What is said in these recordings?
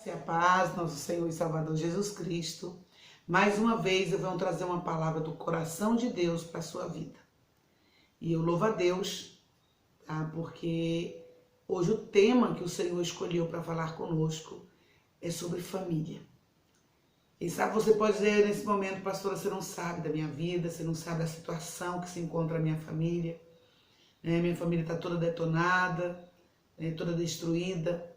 Graça e a paz, nosso Senhor e Salvador Jesus Cristo. Mais uma vez eu venho trazer uma palavra do coração de Deus para a sua vida. E eu louvo a Deus, tá? Porque hoje o tema que o Senhor escolheu para falar conosco é sobre família. E sabe, você pode dizer nesse momento, pastora, você não sabe da minha vida, você não sabe da situação que se encontra a minha família. Minha família está toda detonada, toda destruída.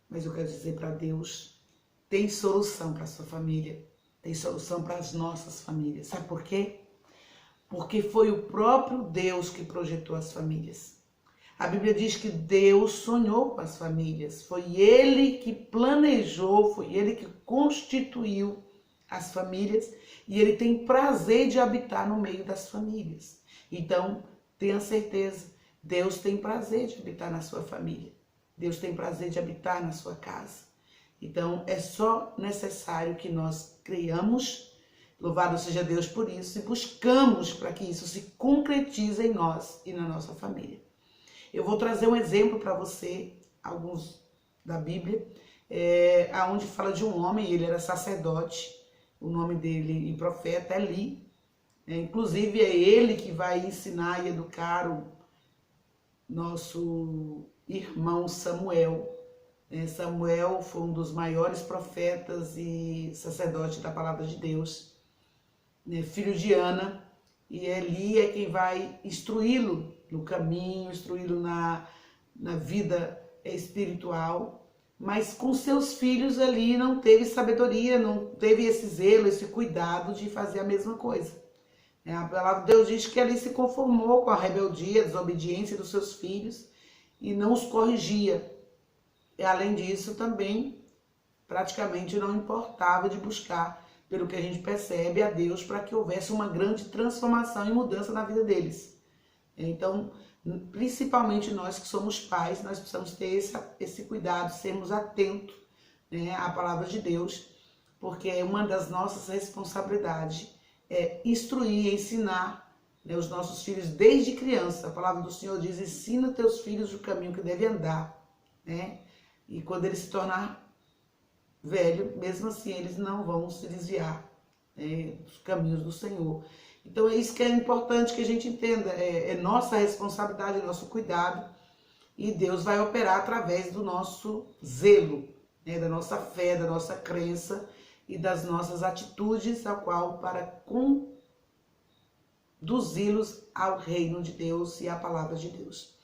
Mas eu quero dizer para Deus, tem solução para a sua família, tem solução para as nossas famílias. Sabe por quê? Porque foi o próprio Deus que projetou as famílias. A Bíblia diz que Deus sonhou com as famílias, foi Ele que planejou, foi Ele que constituiu as famílias e Ele tem prazer de habitar no meio das famílias. Então, tenha certeza, Deus tem prazer de habitar na sua família. Deus tem prazer de habitar na sua casa. Então, é só necessário que nós creiamos, louvado seja Deus por isso, e buscamos para que isso se concretize em nós e na nossa família. Eu vou trazer um exemplo para você, alguns da Bíblia, onde fala de um homem, ele era sacerdote, o nome dele em profeta é Eli. Inclusive, é ele que vai ensinar e educar o nosso irmão Samuel. Samuel foi um dos maiores profetas e sacerdote da palavra de Deus, filho de Ana, e Eli é quem vai instruí-lo no caminho, instruí-lo na vida espiritual, mas com seus filhos ali não teve sabedoria, não teve esse zelo, esse cuidado de fazer a mesma coisa. A palavra de Deus diz que ali se conformou com a rebeldia, a desobediência dos seus filhos e não os corrigia. E além disso, também praticamente não importava de buscar, pelo que a gente percebe, a Deus para que houvesse uma grande transformação e mudança na vida deles. Então, principalmente nós que somos pais, nós precisamos ter esse cuidado, sermos atentos, à palavra de Deus, porque é uma das nossas responsabilidades. Instruir, ensinar os nossos filhos desde criança. A palavra do Senhor diz, ensina teus filhos o caminho que devem andar, e quando ele se tornar velho, mesmo assim eles não vão se desviar dos caminhos do Senhor. Então é isso que é importante que a gente entenda, é nossa responsabilidade, nosso cuidado, e Deus vai operar através do nosso zelo, da nossa fé, da nossa crença, e das nossas atitudes, ao qual para conduzi-los ao reino de Deus e à palavra de Deus.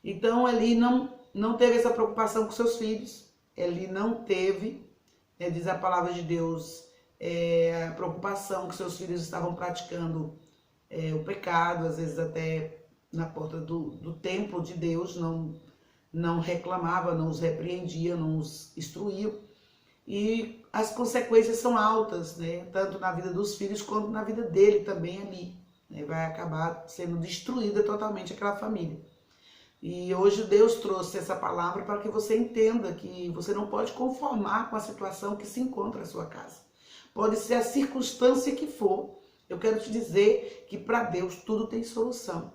Então, Eli não teve essa preocupação com seus filhos, Eli não teve, diz a palavra de Deus, a preocupação que seus filhos estavam praticando o pecado, às vezes até na porta do templo de Deus, não reclamava, não os repreendia, não os instruía. E as consequências são altas, tanto na vida dos filhos quanto na vida dele também ali. Vai acabar sendo destruída totalmente aquela família. E hoje Deus trouxe essa palavra para que você entenda que você não pode conformar com a situação que se encontra na sua casa. Pode ser a circunstância que for. Eu quero te dizer que para Deus tudo tem solução.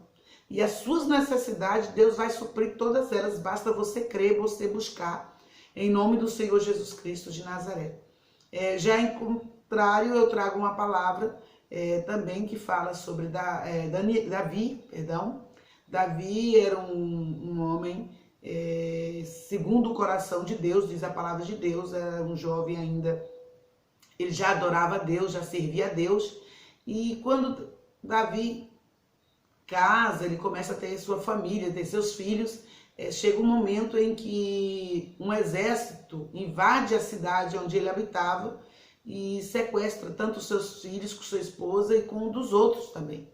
E as suas necessidades, Deus vai suprir todas elas. Basta você crer, você buscar. Em nome do Senhor Jesus Cristo de Nazaré. Já em contrário, eu trago uma palavra também que fala sobre Davi. Davi era um homem segundo o coração de Deus, diz a palavra de Deus, era um jovem ainda. Ele já adorava a Deus, já servia a Deus. E quando Davi casa, ele começa a ter sua família, ter seus filhos. Chega um momento em que um exército invade a cidade onde ele habitava e sequestra tanto os seus filhos com sua esposa e com um dos outros também.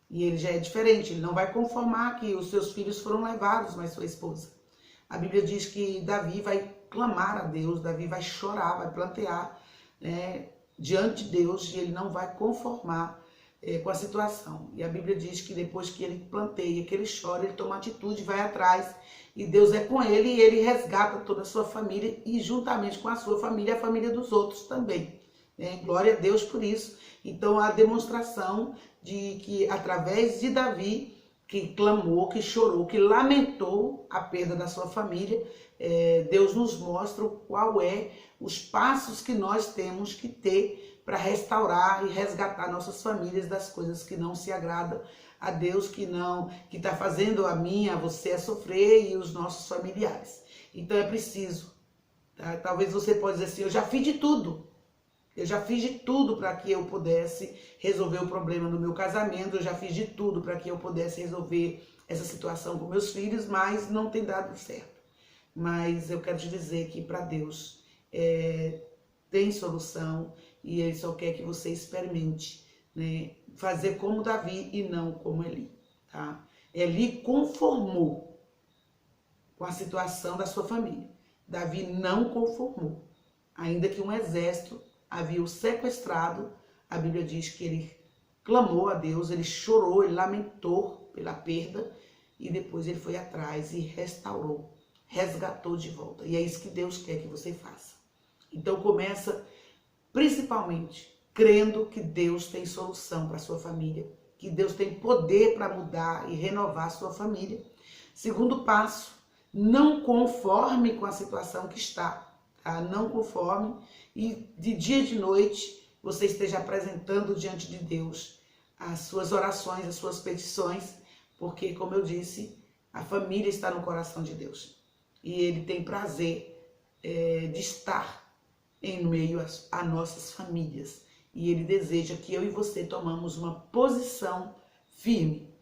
E ele já é diferente, ele não vai conformar que os seus filhos foram levados, mas sua esposa. A Bíblia diz que Davi vai clamar a Deus, Davi vai chorar, vai plantear diante de Deus e ele não vai conformar com a situação. E a Bíblia diz que depois que ele planteia, que ele chora, ele toma atitude, vai atrás, e Deus é com ele, e ele resgata toda a sua família, e juntamente com a sua família, a família dos outros também. Glória a Deus por isso. Então, a demonstração de que, através de Davi, que clamou, que chorou, que lamentou a perda da sua família. Deus nos mostra qual é os passos que nós temos que ter para restaurar e resgatar nossas famílias das coisas que não se agradam a Deus, que está fazendo a mim, a você a sofrer e os nossos familiares. Então é preciso, tá? Talvez você possa dizer assim, eu já fiz de tudo. Eu já fiz de tudo para que eu pudesse resolver o problema do meu casamento, eu já fiz de tudo para que eu pudesse resolver essa situação com meus filhos, mas não tem dado certo. Mas eu quero te dizer que para Deus tem solução e Ele só quer que você experimente, né? Fazer como Davi e não como Eli. Tá? Eli conformou com a situação da sua família. Davi não conformou. Ainda que um exército havia o sequestrado, a Bíblia diz que ele clamou a Deus, ele chorou, ele lamentou pela perda e depois ele foi atrás e restaurou, resgatou de volta. E é isso que Deus quer que você faça. Então começa principalmente crendo que Deus tem solução para a sua família, que Deus tem poder para mudar e renovar a sua família. Segundo passo, não conforme com a situação que está, tá? Não conforme e de dia e de noite você esteja apresentando diante de Deus as suas orações, as suas petições, porque, como eu disse, a família está no coração de Deus e Ele tem prazer de estar em meio a nossas famílias. E Ele deseja que eu e você tomamos uma posição firme.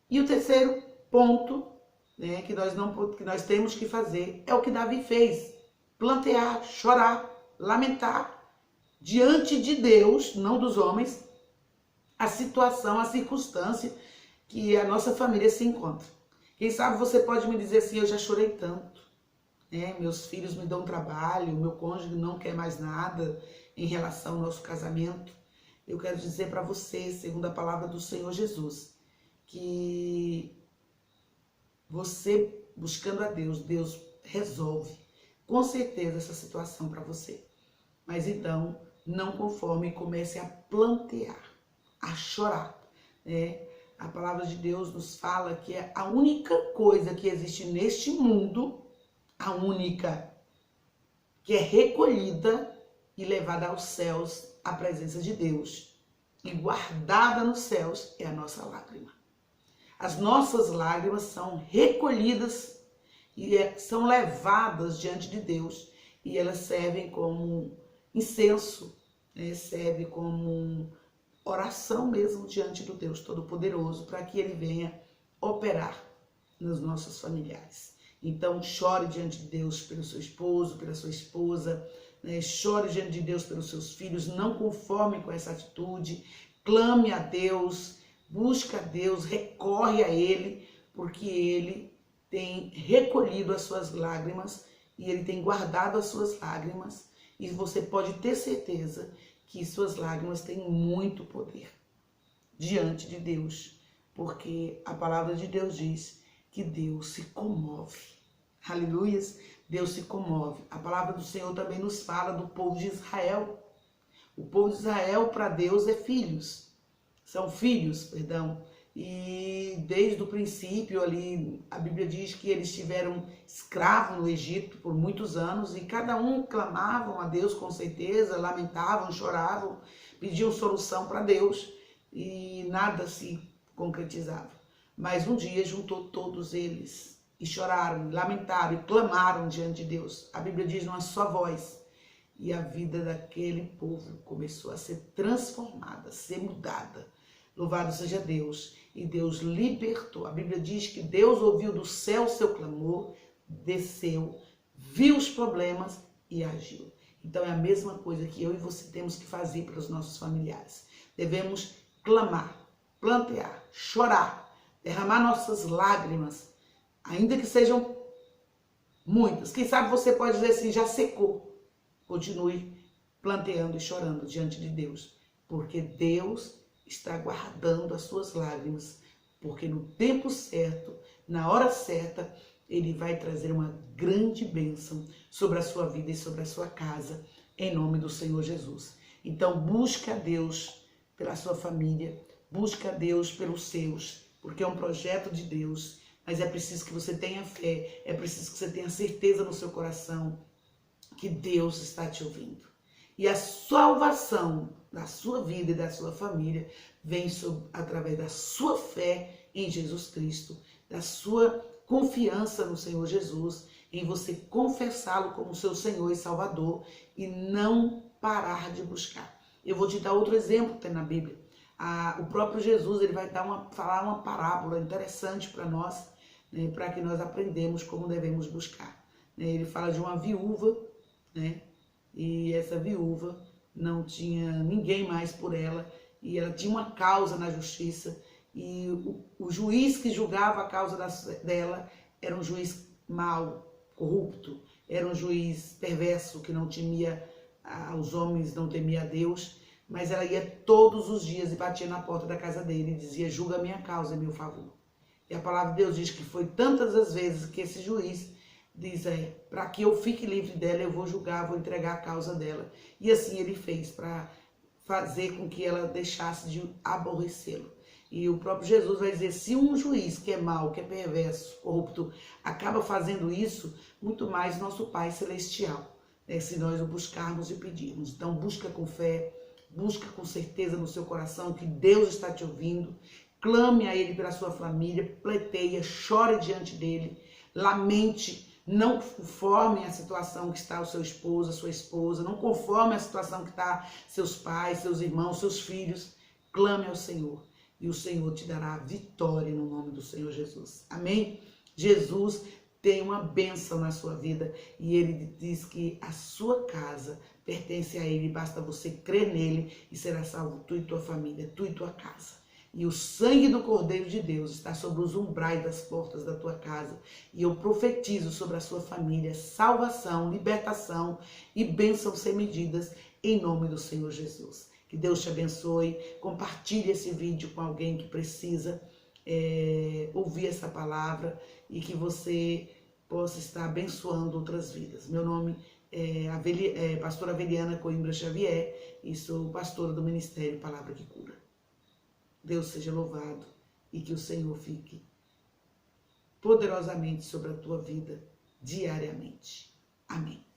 E o terceiro ponto, né, que nós temos que fazer é o que Davi fez. Plantear, chorar, lamentar diante de Deus, não dos homens, a situação, a circunstância que a nossa família se encontra. Quem sabe você pode me dizer assim, eu já chorei tanto. Meus filhos me dão trabalho, meu cônjuge não quer mais nada em relação ao nosso casamento. Eu quero dizer para você, segundo a palavra do Senhor Jesus, que você buscando a Deus, Deus resolve com certeza essa situação para você. Mas então, não conforme e comece a plantear, a chorar. A palavra de Deus nos fala que é a única coisa que existe neste mundo, a única, que é recolhida e levada aos céus, à presença de Deus, e guardada nos céus, é a nossa lágrima. As nossas lágrimas são recolhidas e são levadas diante de Deus, e elas servem como incenso, serve como oração mesmo diante do Deus Todo-Poderoso, para que Ele venha operar nos nossos familiares. Então, chore diante de Deus pelo seu esposo, pela sua esposa, chore diante de Deus pelos seus filhos, não conforme com essa atitude, clame a Deus, busque a Deus, recorre a Ele, porque Ele tem recolhido as suas lágrimas e Ele tem guardado as suas lágrimas, e você pode ter certeza que suas lágrimas têm muito poder diante de Deus, porque a palavra de Deus diz que Deus se comove. Aleluias! Deus se comove. A palavra do Senhor também nos fala do povo de Israel. O povo de Israel, para Deus, são filhos, perdão. E desde o princípio ali, a Bíblia diz que eles estiveram escravos no Egito por muitos anos e cada um clamavam a Deus com certeza, lamentavam, choravam, pediam solução para Deus e nada se concretizava. Mas um dia juntou todos eles e choraram, lamentaram e clamaram diante de Deus. A Bíblia diz numa só voz. E a vida daquele povo começou a ser transformada, a ser mudada. Louvado seja Deus. E Deus libertou. A Bíblia diz que Deus ouviu do céu o seu clamor, desceu, viu os problemas e agiu. Então é a mesma coisa que eu e você temos que fazer para os nossos familiares. Devemos clamar, plantear, chorar, derramar nossas lágrimas, ainda que sejam muitas. Quem sabe você pode dizer assim, já secou. Continue planteando e chorando diante de Deus, porque Deus está guardando as suas lágrimas, porque no tempo certo, na hora certa, Ele vai trazer uma grande bênção sobre a sua vida e sobre a sua casa, em nome do Senhor Jesus. Então busque a Deus pela sua família, busque a Deus pelos seus, porque é um projeto de Deus, mas é preciso que você tenha fé, é preciso que você tenha certeza no seu coração que Deus está te ouvindo. E a salvação da sua vida e da sua família vem através da sua fé em Jesus Cristo, da sua confiança no Senhor Jesus, em você confessá-lo como seu Senhor e Salvador e não parar de buscar. Eu vou te dar outro exemplo que tem na Bíblia. O próprio Jesus ele vai falar uma parábola interessante para nós, né, para que nós aprendamos como devemos buscar. Ele fala de uma viúva, né, e essa viúva não tinha ninguém mais por ela, e ela tinha uma causa na justiça, e o juiz que julgava a causa dela era um juiz mau, corrupto, era um juiz perverso que não temia aos homens, não temia a Deus, mas ela ia todos os dias e batia na porta da casa dele e dizia: julga a minha causa em meu favor. E a palavra de Deus diz que foi tantas as vezes que esse juiz diz: para que eu fique livre dela, eu vou julgar, vou entregar a causa dela. E assim ele fez, para fazer com que ela deixasse de aborrecê-lo. E o próprio Jesus vai dizer: se um juiz que é mau, que é perverso, corrupto, acaba fazendo isso, muito mais nosso Pai Celestial, né, se nós o buscarmos e pedirmos. Então busca com fé, busca com certeza no seu coração que Deus está te ouvindo, clame a Ele pela sua família, pleiteia, chore diante dEle, lamente, não conforme a situação que está o seu esposo, a sua esposa, não conforme a situação que está seus pais, seus irmãos, seus filhos, clame ao Senhor. E o Senhor te dará a vitória no nome do Senhor Jesus. Amém? Jesus tem uma bênção na sua vida e Ele diz que a sua casa pertence a Ele. Basta você crer nele e será salvo tu e tua família, tu e tua casa. E o sangue do Cordeiro de Deus está sobre os umbrais das portas da tua casa. E eu profetizo sobre a sua família salvação, libertação e bênçãos sem medidas em nome do Senhor Jesus. Que Deus te abençoe. Compartilhe esse vídeo com alguém que precisa ouvir essa palavra e que você possa estar abençoando outras vidas. Meu nome é pastora Aveliana Coimbra Xavier e sou pastora do Ministério Palavra que Cura. Deus seja louvado e que o Senhor fique poderosamente sobre a tua vida diariamente. Amém.